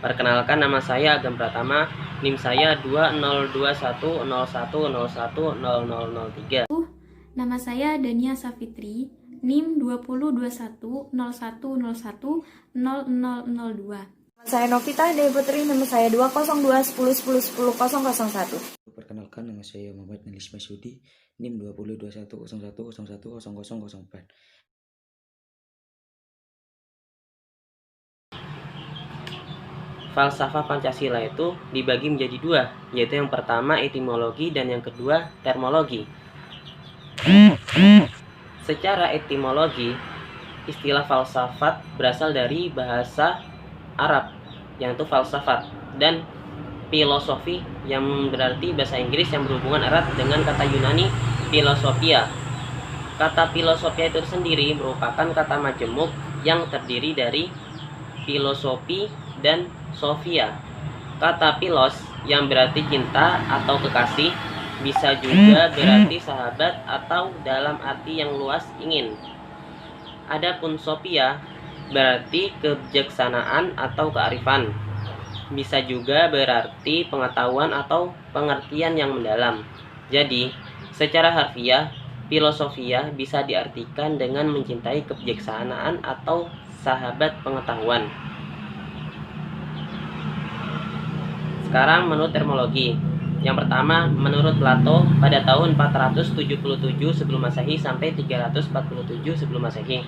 Perkenalkan, nama saya Agam Pratama, NIM saya 202101010003. Nama saya Dania Safitri, NIM 202101010002. Saya Novita Dewi Putri, nomor saya 20211011001. Perkenalkan, nama saya Muhammad Nelis Masyudi, NIM 202101010004. Falsafah Pancasila itu dibagi menjadi dua, yaitu yang pertama etimologi dan yang kedua termologi. Secara etimologi, istilah falsafat berasal dari bahasa Arab, yaitu falsafat, dan filosofi yang berarti bahasa Inggris yang berhubungan erat dengan kata Yunani philosophia. Kata filosofia itu sendiri merupakan kata majemuk yang terdiri dari filosofi dan sofia. Kata philos yang berarti cinta atau kekasih bisa juga berarti sahabat atau dalam arti yang luas ingin. Adapun sophia berarti kebijaksanaan atau kearifan. Bisa juga berarti pengetahuan atau pengertian yang mendalam. Jadi, secara harfiah, filosofia bisa diartikan dengan mencintai kebijaksanaan atau sahabat pengetahuan. Sekarang menurut termologi. Yang pertama, menurut Plato pada tahun 477 sebelum Masehi sampai 347 sebelum Masehi.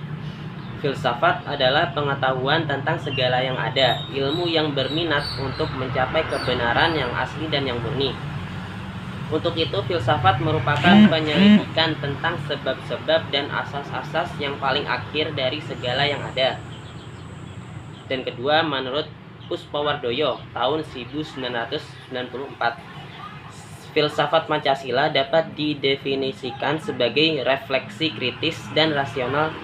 Filsafat adalah pengetahuan tentang segala yang ada, ilmu yang berminat untuk mencapai kebenaran yang asli dan yang murni. Untuk itu, filsafat merupakan penyelidikan tentang sebab-sebab dan asas-asas yang paling akhir dari segala yang ada. Dan kedua, menurut Puspawardoyo tahun 1994, filsafat Pancasila dapat didefinisikan sebagai refleksi kritis dan rasional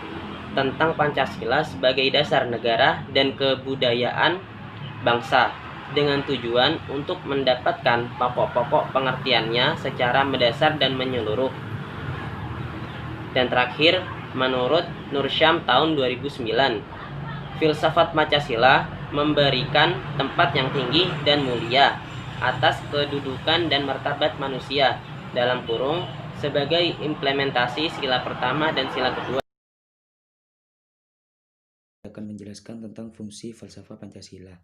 tentang Pancasila sebagai dasar negara dan kebudayaan bangsa, dengan tujuan untuk mendapatkan pokok-pokok pengertiannya secara mendasar dan menyeluruh. Dan terakhir, menurut Nursyam tahun 2009, filsafat Pancasila memberikan tempat yang tinggi dan mulia atas kedudukan dan martabat manusia dalam kurung sebagai implementasi sila pertama dan sila kedua. Akan menjelaskan tentang fungsi falsafah Pancasila.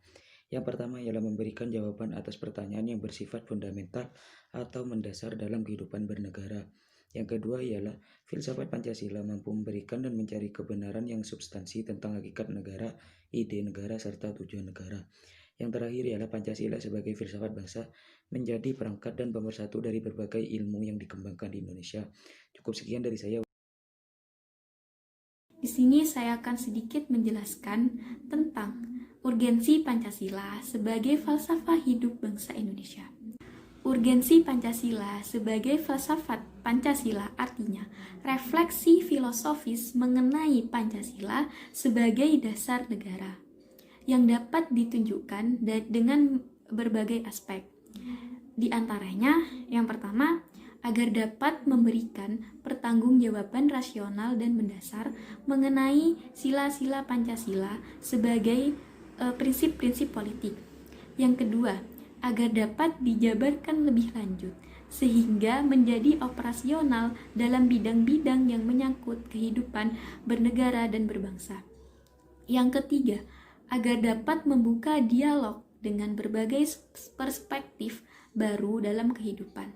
Yang pertama ialah memberikan jawaban atas pertanyaan yang bersifat fundamental atau mendasar dalam kehidupan bernegara. Yang kedua ialah filsafat Pancasila mampu memberikan dan mencari kebenaran yang substansi tentang hakikat negara, ide negara, serta tujuan negara. Yang terakhir ialah Pancasila sebagai filsafat bangsa menjadi perangkat dan pemersatu dari berbagai ilmu yang dikembangkan di Indonesia. Cukup sekian dari saya. Di sini saya akan sedikit menjelaskan tentang urgensi Pancasila sebagai falsafah hidup bangsa Indonesia. Urgensi Pancasila sebagai falsafat Pancasila artinya refleksi filosofis mengenai Pancasila sebagai dasar negara yang dapat ditunjukkan dengan berbagai aspek. Di antaranya, yang pertama, agar dapat memberikan pertanggungjawaban rasional dan mendasar mengenai sila-sila Pancasila sebagai prinsip-prinsip politik. Yang kedua, agar dapat dijabarkan lebih lanjut sehingga menjadi operasional dalam bidang-bidang yang menyangkut kehidupan bernegara dan berbangsa. Yang ketiga, agar dapat membuka dialog dengan berbagai perspektif baru dalam kehidupan.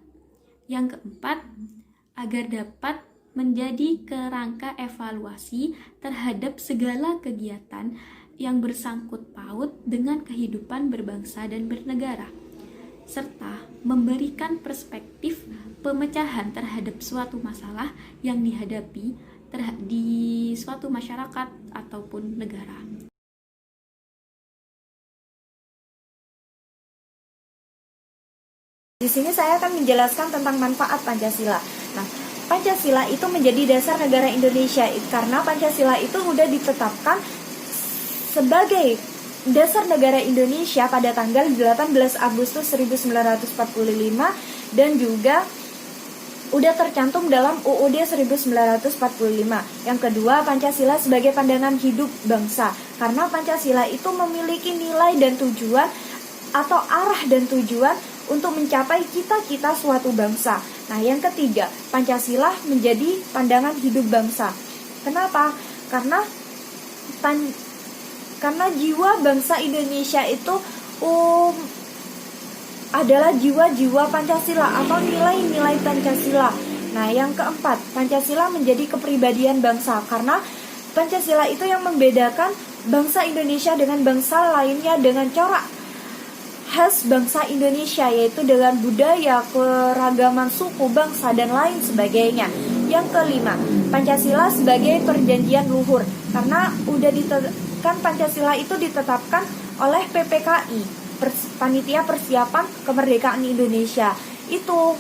Yang keempat, agar dapat menjadi kerangka evaluasi terhadap segala kegiatan yang bersangkut paut dengan kehidupan berbangsa dan bernegara, serta memberikan perspektif pemecahan terhadap suatu masalah yang dihadapi di suatu masyarakat ataupun negara. Di sini saya akan menjelaskan tentang manfaat Pancasila. Nah, Pancasila itu menjadi dasar negara Indonesia karena Pancasila itu sudah ditetapkan sebagai dasar negara Indonesia pada tanggal 18 Agustus 1945 dan juga udah tercantum dalam UUD 1945. Yang kedua, Pancasila sebagai pandangan hidup bangsa. Karena Pancasila itu memiliki nilai dan tujuan atau arah dan tujuan untuk mencapai cita-cita suatu bangsa. Nah, yang ketiga, Pancasila menjadi pandangan hidup bangsa. Kenapa? Karena jiwa bangsa Indonesia itu adalah jiwa-jiwa Pancasila atau nilai-nilai Pancasila. Nah, yang keempat, Pancasila menjadi kepribadian bangsa karena Pancasila itu yang membedakan bangsa Indonesia dengan bangsa lainnya dengan corak khas bangsa Indonesia, yaitu dengan budaya, keragaman suku, bangsa, dan lain sebagainya. Yang kelima, Pancasila sebagai perjanjian luhur karena kan Pancasila itu ditetapkan oleh PPKI, Panitia Persiapan Kemerdekaan Indonesia. Itu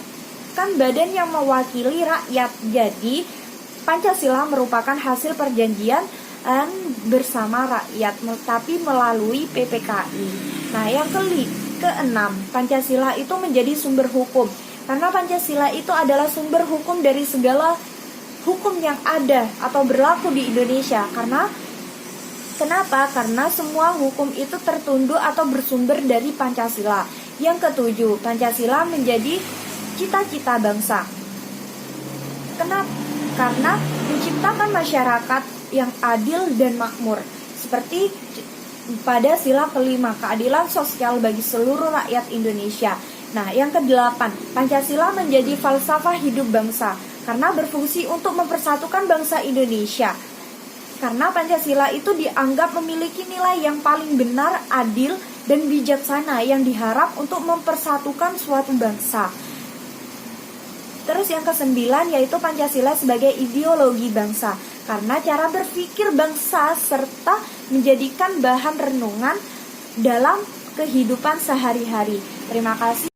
kan badan yang mewakili rakyat. Jadi Pancasila merupakan hasil perjanjian bersama rakyat, tapi melalui PPKI. Nah, yang keenam, Pancasila itu menjadi sumber hukum karena Pancasila itu adalah sumber hukum dari segala hukum yang ada atau berlaku di Indonesia. Kenapa? Karena semua hukum itu tertunduk atau bersumber dari Pancasila. Yang ketujuh, Pancasila menjadi cita-cita bangsa. Kenapa? Karena menciptakan masyarakat yang adil dan makmur. Seperti pada sila kelima, keadilan sosial bagi seluruh rakyat Indonesia. Nah, yang kedelapan, Pancasila menjadi falsafah hidup bangsa karena berfungsi untuk mempersatukan bangsa Indonesia. Karena Pancasila itu dianggap memiliki nilai yang paling benar, adil, dan bijaksana yang diharap untuk mempersatukan suatu bangsa. Terus yang kesembilan yaitu Pancasila sebagai ideologi bangsa karena cara berpikir bangsa serta menjadikan bahan renungan dalam kehidupan sehari-hari. Terima kasih.